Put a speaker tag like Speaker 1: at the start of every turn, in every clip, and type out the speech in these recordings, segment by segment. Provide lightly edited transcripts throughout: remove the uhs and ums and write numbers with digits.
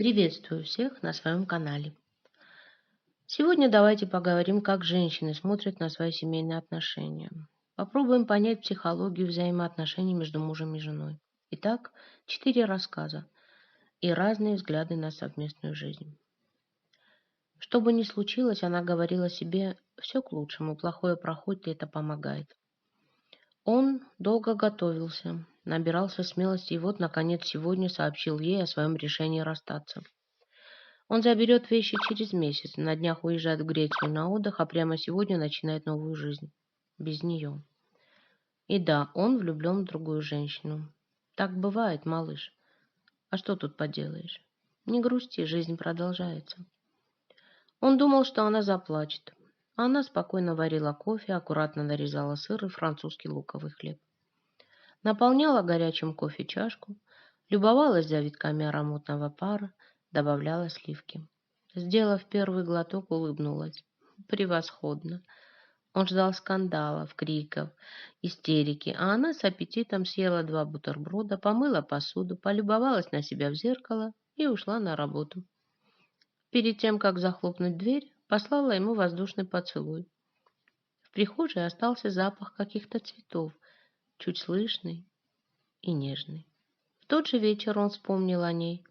Speaker 1: Приветствую всех на своем канале. Сегодня давайте поговорим, как женщины смотрят на свои семейные отношения. Попробуем понять психологию взаимоотношений между мужем и женой. Итак, 4 рассказа и разные взгляды на совместную жизнь. Что бы ни случилось, она говорила себе, все к лучшему, плохое проходит, и это помогает. Он долго готовился, набирался смелости и вот, наконец, сегодня сообщил ей о своем решении расстаться. Он заберет вещи через месяц, на днях уезжает в Грецию на отдых, а прямо сегодня начинает новую жизнь. Без нее. И да, он влюблен в другую женщину. Так бывает, малыш. А что тут поделаешь? Не грусти, жизнь продолжается. Он думал, что она заплачет. А она спокойно варила кофе, аккуратно нарезала сыр и французский луковый хлеб. Наполняла горячим кофе чашку, любовалась завитками ароматного пара, добавляла сливки. Сделав первый глоток, улыбнулась. Превосходно. Он ждал скандалов, криков, истерики, а она с аппетитом съела 2 бутерброда, помыла посуду, полюбовалась на себя в зеркало и ушла на работу. Перед тем, как захлопнуть дверь, послала ему воздушный поцелуй. В прихожей остался запах каких-то цветов, чуть слышный и нежный. В тот же вечер он вспомнил о ней.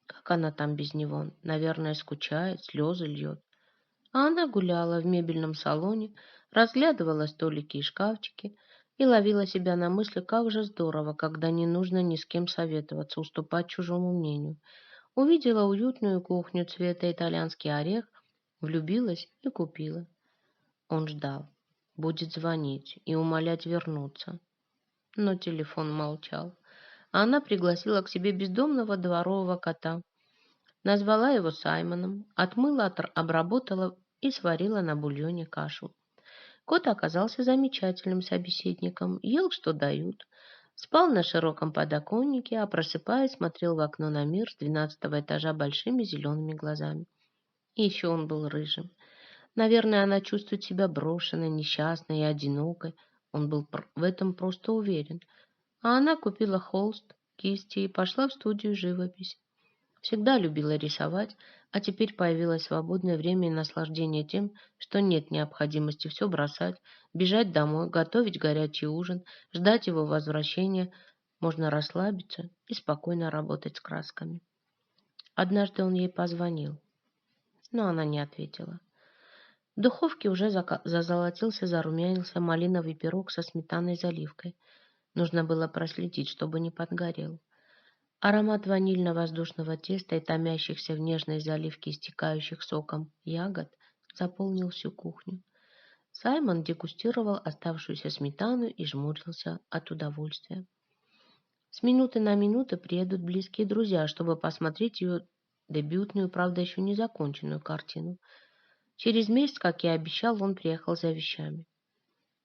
Speaker 1: Как она там без него? Наверное, скучает, слезы льет. А она гуляла в мебельном салоне, разглядывала столики и шкафчики и ловила себя на мысли, как же здорово, когда не нужно ни с кем советоваться, уступать чужому мнению. Увидела уютную кухню цвета итальянский орех, влюбилась и купила. Он ждал. Будет звонить и умолять вернуться. Но телефон молчал. А она пригласила к себе бездомного дворового кота. Назвала его Саймоном, отмыла, обработала и сварила на бульоне кашу. Кот оказался замечательным собеседником, ел, что дают, спал на широком подоконнике, а просыпаясь, смотрел в окно на мир с 12-го этажа большими зелеными глазами. И еще он был рыжим. Наверное, она чувствует себя брошенной, несчастной и одинокой. Он был в этом просто уверен. А она купила холст, кисти и пошла в студию живопись. Всегда любила рисовать, а теперь появилось свободное время и наслаждение тем, что нет необходимости все бросать, бежать домой, готовить горячий ужин, ждать его возвращения. Можно расслабиться и спокойно работать с красками. Однажды он ей позвонил, но она не ответила. В духовке уже зазолотился, зарумянился малиновый пирог со сметаной и заливкой. Нужно было проследить, чтобы не подгорел. Аромат ванильно-воздушного теста и томящихся в нежной заливке истекающих соком ягод заполнил всю кухню. Саймон дегустировал оставшуюся сметану и жмурился от удовольствия. С минуты на минуту приедут близкие друзья, чтобы посмотреть ее дебютную, правда, еще не законченную картину. Через месяц, как и обещал, он приехал за вещами.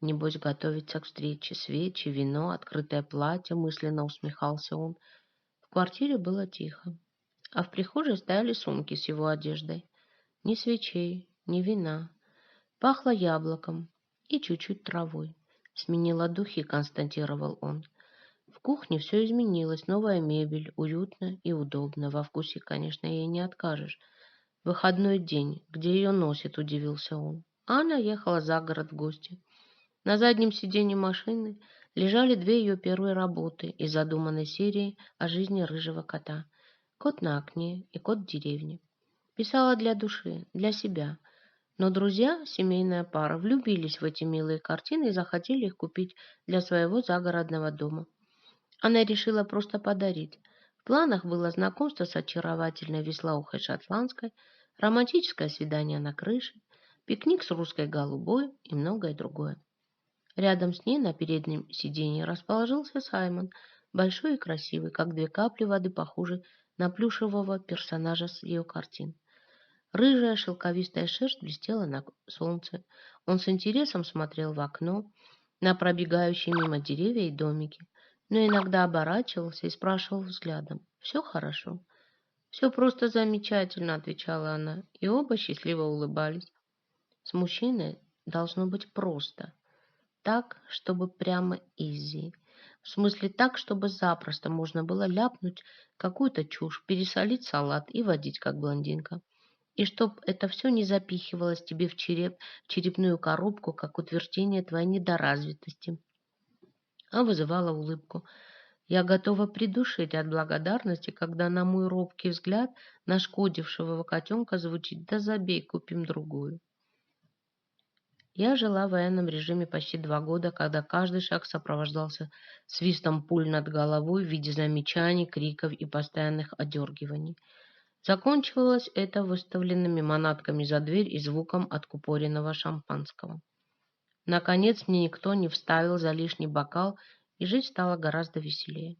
Speaker 1: Небось, готовится к встрече. Свечи, вино, открытое платье, мысленно усмехался он. В квартире было тихо, а в прихожей стояли сумки с его одеждой. Ни свечей, ни вина. Пахло яблоком и чуть-чуть травой. Сменила духи, констатировал он. В кухне все изменилось, новая мебель, уютно и удобно. Во вкусе, конечно, ей не откажешь. Выходной день, где ее носит, удивился он. Анна ехала за город в гости. На заднем сиденье машины лежали 2 ее первые работы из задуманной серии о жизни рыжего кота. «Кот на окне» и «Кот в деревне». Писала для души, для себя. Но друзья, семейная пара, влюбились в эти милые картины и захотели их купить для своего загородного дома. Она решила просто подарить. В планах было знакомство с очаровательной веслоухой шотландской, романтическое свидание на крыше, пикник с русской голубой и многое другое. Рядом с ней на переднем сиденье расположился Саймон, большой и красивый, как 2 капли воды, похожий на плюшевого персонажа с ее картин. Рыжая шелковистая шерсть блестела на солнце. Он с интересом смотрел в окно на пробегающие мимо деревья и домики, но иногда оборачивался и спрашивал взглядом: «Все хорошо?» «Все просто замечательно», — отвечала она, и оба счастливо улыбались. С мужчиной должно быть просто. Так, чтобы прямо изи. В смысле так, чтобы запросто можно было ляпнуть какую-то чушь, пересолить салат и водить как блондинка. И чтоб это все не запихивалось тебе в черепную коробку, как утверждение твоей недоразвитости, а вызывало улыбку. Я готова придушить от благодарности, когда на мой робкий взгляд нашкодившего котенка звучит «Да забей, купим другую». Я жила в военном режиме почти 2 года, когда каждый шаг сопровождался свистом пуль над головой в виде замечаний, криков и постоянных одергиваний. Закончилось это выставленными манатками за дверь и звуком откупоренного шампанского. Наконец мне никто не вставил за лишний бокал, и жить стало гораздо веселее.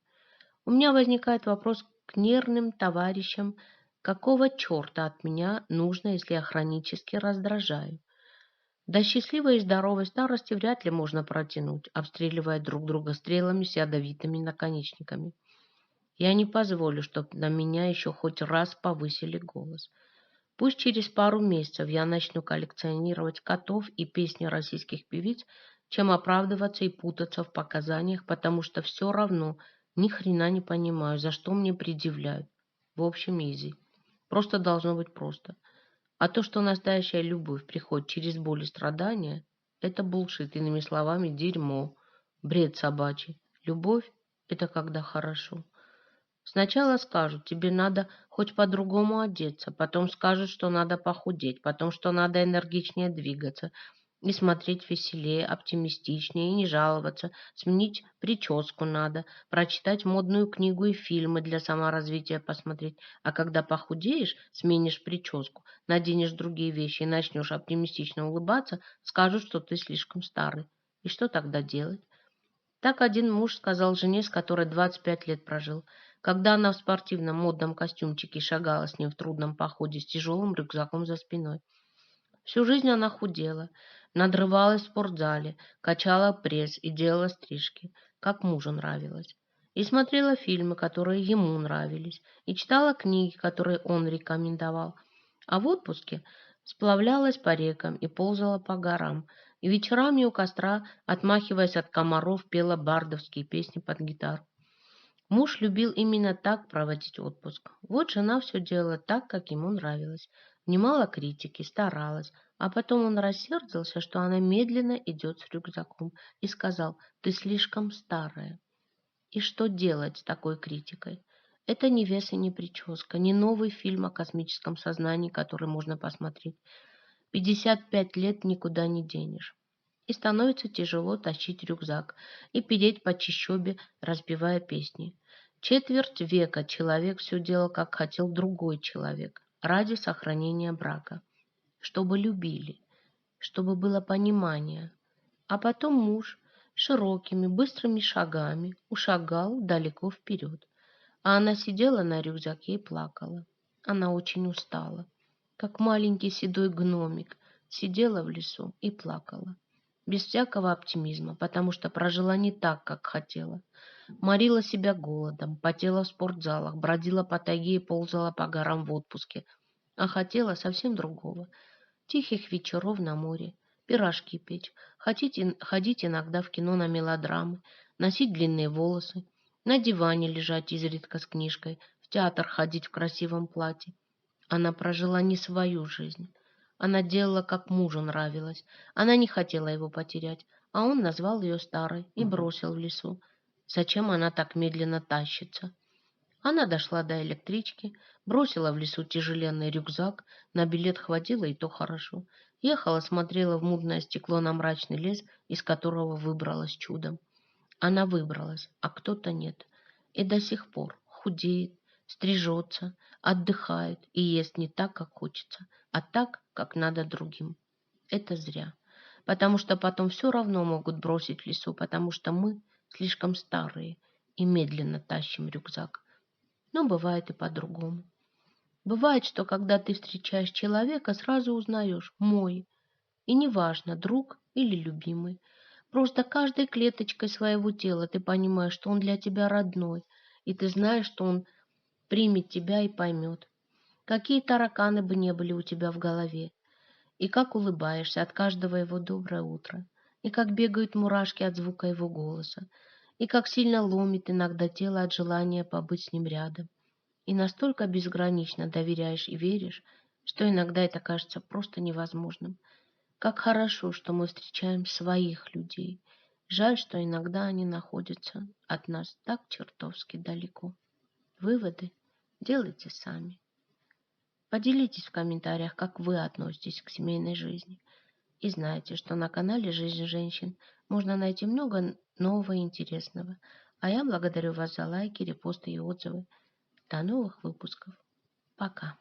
Speaker 1: У меня возникает вопрос к нервным товарищам, какого черта от меня нужно, если я хронически раздражаю? До счастливой и здоровой старости вряд ли можно протянуть, обстреливая друг друга стрелами с ядовитыми наконечниками. Я не позволю, чтобы на меня еще хоть раз повысили голос. Пусть через пару месяцев я начну коллекционировать котов и песни российских певиц, чем оправдываться и путаться в показаниях, потому что все равно ни хрена не понимаю, за что мне предъявляют. В общем, изи. Просто должно быть просто. А то, что настоящая любовь приходит через боль и страдания, это булшит, иными словами, дерьмо, бред собачий. Любовь — это когда хорошо. Сначала скажут, тебе надо хоть по-другому одеться, потом скажут, что надо похудеть, потом, что надо энергичнее двигаться и смотреть веселее, оптимистичнее и не жаловаться, сменить прическу надо, прочитать модную книгу и фильмы для саморазвития посмотреть. А когда похудеешь, сменишь прическу, наденешь другие вещи и начнешь оптимистично улыбаться, скажут, что ты слишком старый. И что тогда делать? Так один муж сказал жене, с которой 25 лет прожил, когда она в спортивном модном костюмчике шагала с ним в трудном походе с тяжелым рюкзаком за спиной. Всю жизнь она худела, надрывалась в спортзале, качала пресс и делала стрижки, как мужу нравилось. И смотрела фильмы, которые ему нравились, и читала книги, которые он рекомендовал. А в отпуске сплавлялась по рекам и ползала по горам, и вечерами у костра, отмахиваясь от комаров, пела бардовские песни под гитару. Муж любил именно так проводить отпуск. Вот жена все делала так, как ему нравилось. Внимала критики, старалась. А потом он рассердился, что она медленно идет с рюкзаком, и сказал: «Ты слишком старая». И что делать с такой критикой? Это не вес и не прическа, не новый фильм о космическом сознании, который можно посмотреть. 55 лет никуда не денешь. И становится тяжело тащить рюкзак и переть по чащобе, разбивая песни. Четверть века человек все делал, как хотел другой человек, ради сохранения брака, чтобы любили, чтобы было понимание. А потом муж широкими, быстрыми шагами ушагал далеко вперед, а она сидела на рюкзаке и плакала. Она очень устала, как маленький седой гномик, сидела в лесу и плакала. Без всякого оптимизма, потому что прожила не так, как хотела. Морила себя голодом, потела в спортзалах, бродила по тайге и ползала по горам в отпуске. А хотела совсем другого. Тихих вечеров на море, пирожки печь, ходить иногда в кино на мелодрамы, носить длинные волосы, на диване лежать изредка с книжкой, в театр ходить в красивом платье. Она прожила не свою жизнь. Она делала, как мужу нравилось. Она не хотела его потерять, а он назвал ее старой и бросил в лесу. Зачем она так медленно тащится? Она дошла до электрички, бросила в лесу тяжеленный рюкзак, на билет хватило, и то хорошо. Ехала, смотрела в мутное стекло на мрачный лес, из которого выбралась чудом. Она выбралась, а кто-то нет. И до сих пор худеет, стрижется, отдыхает и ест не так, как хочется, а так, как надо другим. Это зря. Потому что потом все равно могут бросить в лесу, потому что мы слишком старые и медленно тащим рюкзак. Но бывает и по-другому. Бывает, что когда ты встречаешь человека, сразу узнаешь «мой». И неважно, друг или любимый. Просто каждой клеточкой своего тела ты понимаешь, что он для тебя родной, и ты знаешь, что он примет тебя и поймет. Какие тараканы бы не были у тебя в голове, и как улыбаешься от каждого его доброе утро, и как бегают мурашки от звука его голоса, и как сильно ломит иногда тело от желания побыть с ним рядом. И настолько безгранично доверяешь и веришь, что иногда это кажется просто невозможным. Как хорошо, что мы встречаем своих людей. Жаль, что иногда они находятся от нас так чертовски далеко. Выводы делайте сами. Поделитесь в комментариях, как вы относитесь к семейной жизни. И знайте, что на канале «Жизнь женщин» можно найти много нового и интересного. А я благодарю вас за лайки, репосты и отзывы. До новых выпусков. Пока.